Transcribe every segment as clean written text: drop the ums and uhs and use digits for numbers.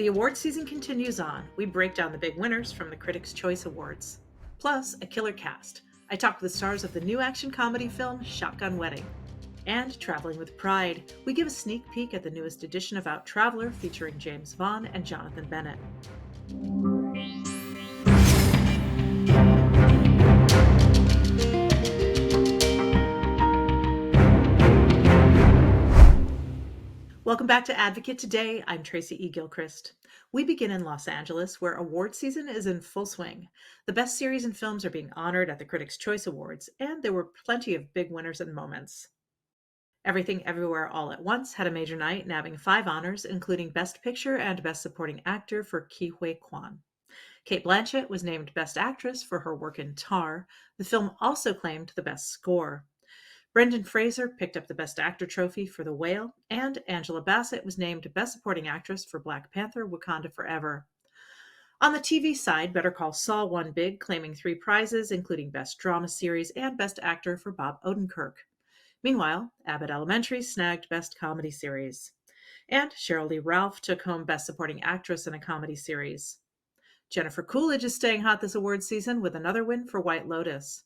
The award season continues on. We break down the big winners from the Critics' Choice Awards. Plus, a killer cast. I talk with the stars of the new action comedy film Shotgun Wedding. And Traveling with Pride, we give a sneak peek at the newest edition of Out Traveler featuring James Vaughn and Jonathan Bennett. Welcome back to Advocate Today. I'm Tracy Gilchrist. We begin in Los Angeles, where award season is in full swing. The best series and films are being honored at the Critics' Choice Awards, and there were plenty of big winners and moments. Everything Everywhere All at Once had a major night, nabbing 5 honors, including Best Picture and Best Supporting Actor for Ke Huy Quan. Cate Blanchett was named Best Actress for her work in Tar. The film also claimed the Best Score. Brendan Fraser picked up the Best Actor trophy for The Whale, and Angela Bassett was named Best Supporting Actress for Black Panther: Wakanda Forever. On the TV side, Better Call Saul won big, claiming 3 prizes, including Best Drama Series and Best Actor for Bob Odenkirk. Meanwhile, Abbott Elementary snagged Best Comedy Series. And Sheryl Lee Ralph took home Best Supporting Actress in a Comedy Series. Jennifer Coolidge is staying hot this award season with another win for White Lotus.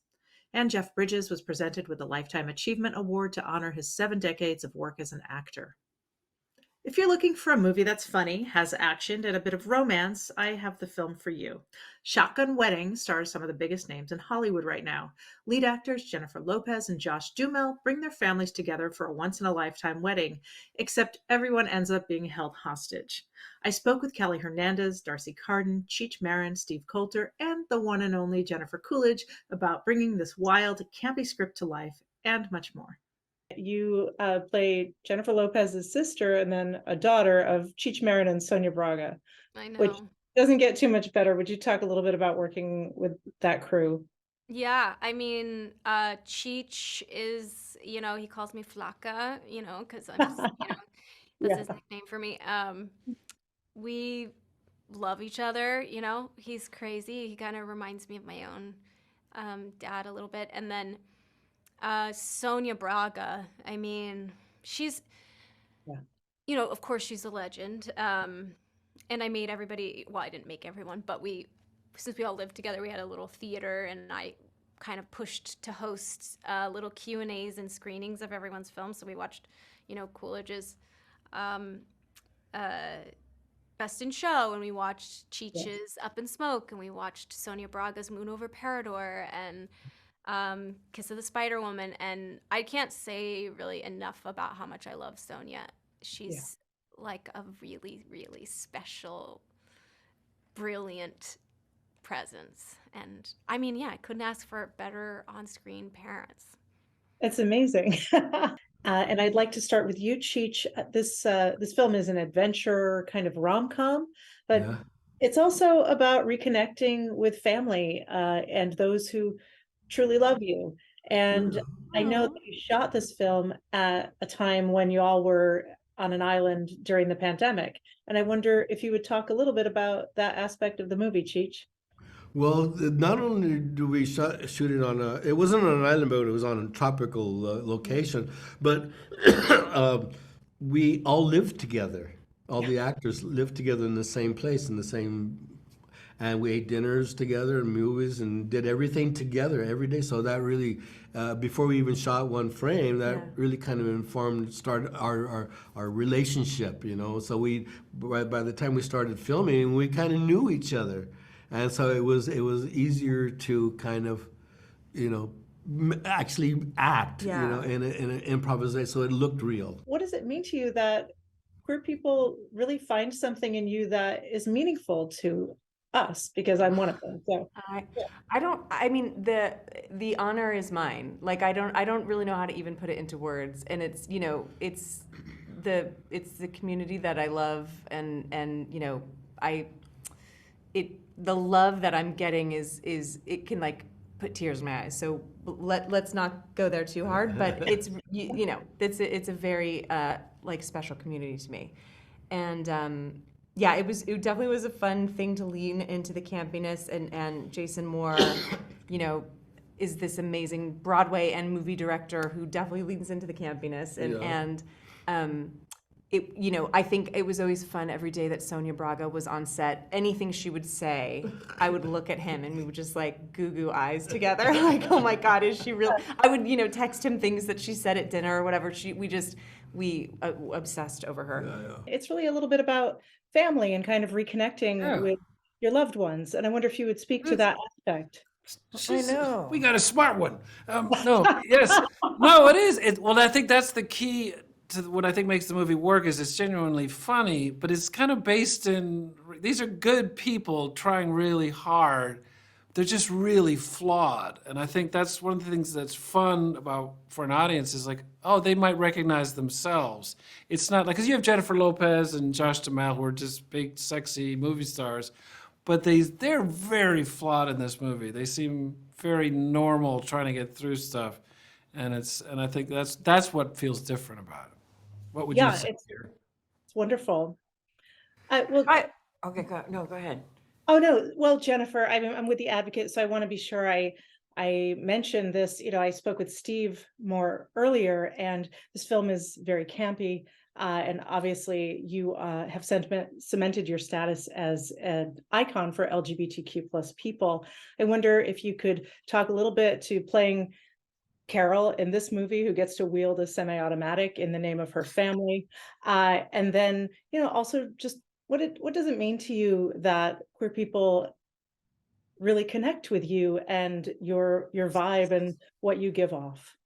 And Jeff Bridges was presented with the Lifetime Achievement Award to honor his 7 decades of work as an actor. If you're looking for a movie that's funny, has action, and a bit of romance, I have the film for you. Shotgun Wedding stars some of the biggest names in Hollywood right now. Lead actors Jennifer Lopez and Josh Duhamel bring their families together for a once-in-a-lifetime wedding, except everyone ends up being held hostage. I spoke with Kelly Hernandez, Darcy Carden, Cheech Marin, Steve Coulter, and the one and only Jennifer Coolidge about bringing this wild, campy script to life, and much more. You play Jennifer Lopez's sister and then a daughter of Cheech Marin and Sonia Braga, I which know. doesn't get too much better. Would you talk a little bit about working with that crew? Yeah, I mean, Cheech is, he calls me Flaca, because I'm, that's Yeah, his nickname for me. We love each other, he's crazy. He kind of reminds me of my own dad a little bit. And then Sonia Braga, I mean, she's, yeah, of course she's a legend. And I made everybody, well, I didn't make everyone, but since we all lived together, we had a little theater, and I kind of pushed to host little Q&As and screenings of everyone's films. So we watched, Coolidge's um, uh, Best in Show, and we watched yeah. Cheech's Up in Smoke, and we watched Sonia Braga's Moon Over Parador, and Kiss of the Spider Woman. And I can't say really enough about how much I love Sonia. Yeah. She's like a really, really special, brilliant presence. And I mean, yeah, I couldn't ask for better on-screen parents. It's amazing. And I'd like to start with you, Cheech. This film is an adventure kind of rom-com, but Yeah. it's also about reconnecting with family and those who truly love you. And I know that Oh, you shot this film at a time when you all were on an island during the pandemic. And I wonder if you would talk a little bit about that aspect of the movie, Cheech. Well, not only do we shoot it on it wasn't on an island, but it was on a tropical location. But um, we all lived together. All Yeah. the actors lived together in the same place, in the same, and we ate dinners together and movies and did everything together every day. So that really, before we even shot one frame, that Yeah. really kind of started our relationship, you know. So by the time we started filming, we kind of knew each other. And so it was easier to kind of, you know, actually act, you know, Yeah. in an improvisation, so it looked real. What does it mean to you that queer people really find something in you that is meaningful to us? Because I'm one of them. So, I yeah. I don't I mean the honor is mine. Like I don't really know how to even put it into words. And it's, it's the community that I love, and I it the love that I'm getting is it can like put tears in my eyes. So let's not go there too hard, but it's a very like special community to me. And yeah, it definitely was a fun thing to lean into the campiness, and Jason Moore, you know, is this amazing Broadway and movie director who definitely leans into the campiness, and Yeah. and um I think it was always fun every day that Sonia Braga was on set. Anything she would say, I would look at him and we would just like goo eyes together. Like, oh my God, is she real? I would, text him things that she said at dinner or whatever. We obsessed over her. It's really a little bit about family and kind of reconnecting with your loved ones. And I wonder if you would speak to that aspect. know. We got a smart one. No, yes. No, it is. Well, I think that's the key to what I think makes the movie work is it's genuinely funny, but it's kind of based in, these are good people trying really hard. They're just really flawed. And I think that's one of the things that's fun about for an audience is like, oh, they might recognize themselves. It's not like, because you have Jennifer Lopez and Josh Duhamel who are just big, sexy movie stars, but they're very flawed in this movie. They seem very normal trying to get through stuff. And I think that's what feels different about it. What would you say here? It's wonderful. Okay, go ahead. Oh no, well, Jennifer, I'm with the Advocate, so I want to be sure I mentioned this. I spoke with Steve more earlier, and this film is very campy, and obviously you have cemented your status as an icon for LGBTQ plus people. I wonder if you could talk a little bit to playing Carol in this movie, who gets to wield a semi-automatic in the name of her family, and then also just what does it mean to you that queer people really connect with you and your vibe and what you give off?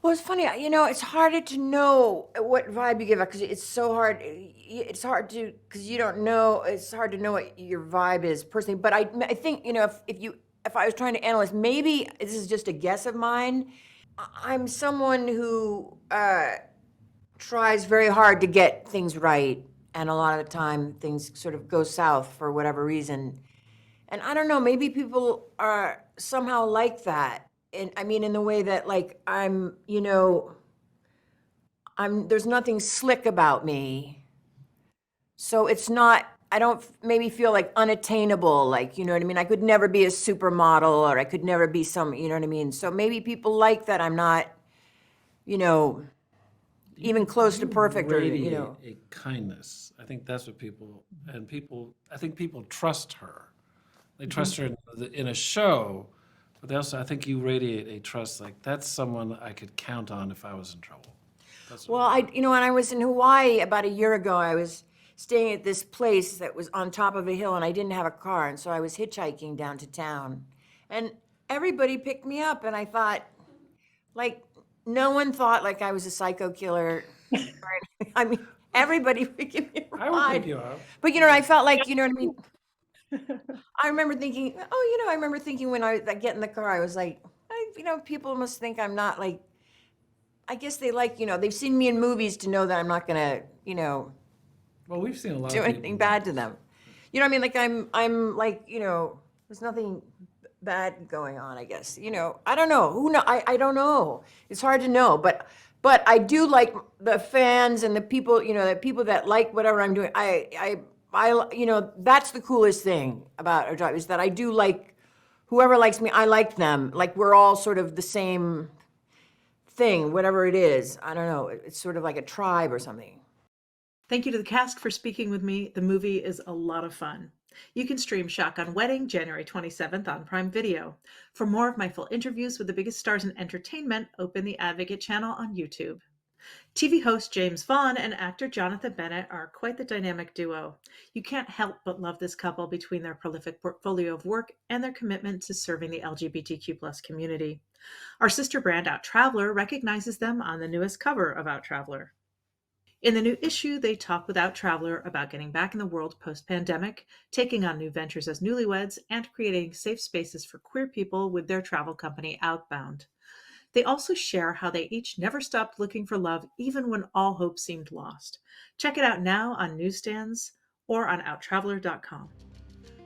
Well, it's funny, it's harder to know what vibe you give off because it's so hard. It's hard to, because you don't know, it's hard to know what your vibe is personally. But I think, if I was trying to analyze, maybe this is just a guess of mine. I'm someone who tries very hard to get things right, and a lot of the time things sort of go south for whatever reason. And I don't know, maybe people are somehow like that. And I mean, in the way that like there's nothing slick about me. So it's not, I don't maybe feel like unattainable, like, you know what I mean? I could never be a supermodel, or I could never be some, you know what I mean? So maybe people like that I'm not, even close to perfect, or, Radiate a kindness. I think that's what I think people trust her. They trust her in a show, but they also, I think you radiate a trust, like that's someone I could count on if I was in trouble. Well, when I was in Hawaii about a year ago, I was staying at this place that was on top of a hill, and I didn't have a car, and so I was hitchhiking down to town. And everybody picked me up, and I thought, like, no one thought like I was a psycho killer. Or anything. I mean, everybody would give me a ride. I would pick you up. But, I felt like, you know what I mean? I remember thinking, when I get in the car, I was like, people must think I'm not like, I guess they like, they've seen me in movies to know that I'm not going to, Well, we've seen a lot do of anything people. bad to them. You know what I mean? Like I'm like, there's nothing bad going on, I guess. I don't know. Who know? I don't know. It's hard to know, but I do like the fans and the people, the people that like whatever I'm doing. I that's the coolest thing about our job, is that I do like whoever likes me, I like them. Like we're all sort of the same thing, whatever it is. I don't know. It's sort of like a tribe or something. Thank you to the cast for speaking with me. The movie is a lot of fun. You can stream Shotgun Wedding January 27th on Prime Video. For more of my full interviews with the biggest stars in entertainment, open the Advocate channel on YouTube. TV host James Vaughn and actor Jonathan Bennett are quite the dynamic duo. You can't help but love this couple between their prolific portfolio of work and their commitment to serving the LGBTQ+ community. Our sister brand Out Traveler recognizes them on the newest cover of Out Traveler. In the new issue, they talk with Out Traveler about getting back in the world post-pandemic, taking on new ventures as newlyweds, and creating safe spaces for queer people with their travel company Outbound. They also share how they each never stopped looking for love even when all hope seemed lost. Check it out now on newsstands or on outtraveler.com.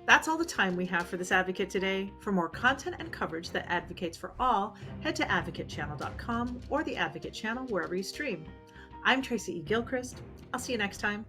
That's all the time we have for this Advocate today. For more content and coverage that advocates for all, head to advocatechannel.com or the Advocate channel wherever you stream. I'm Tracy E. Gilchrist. I'll see you next time.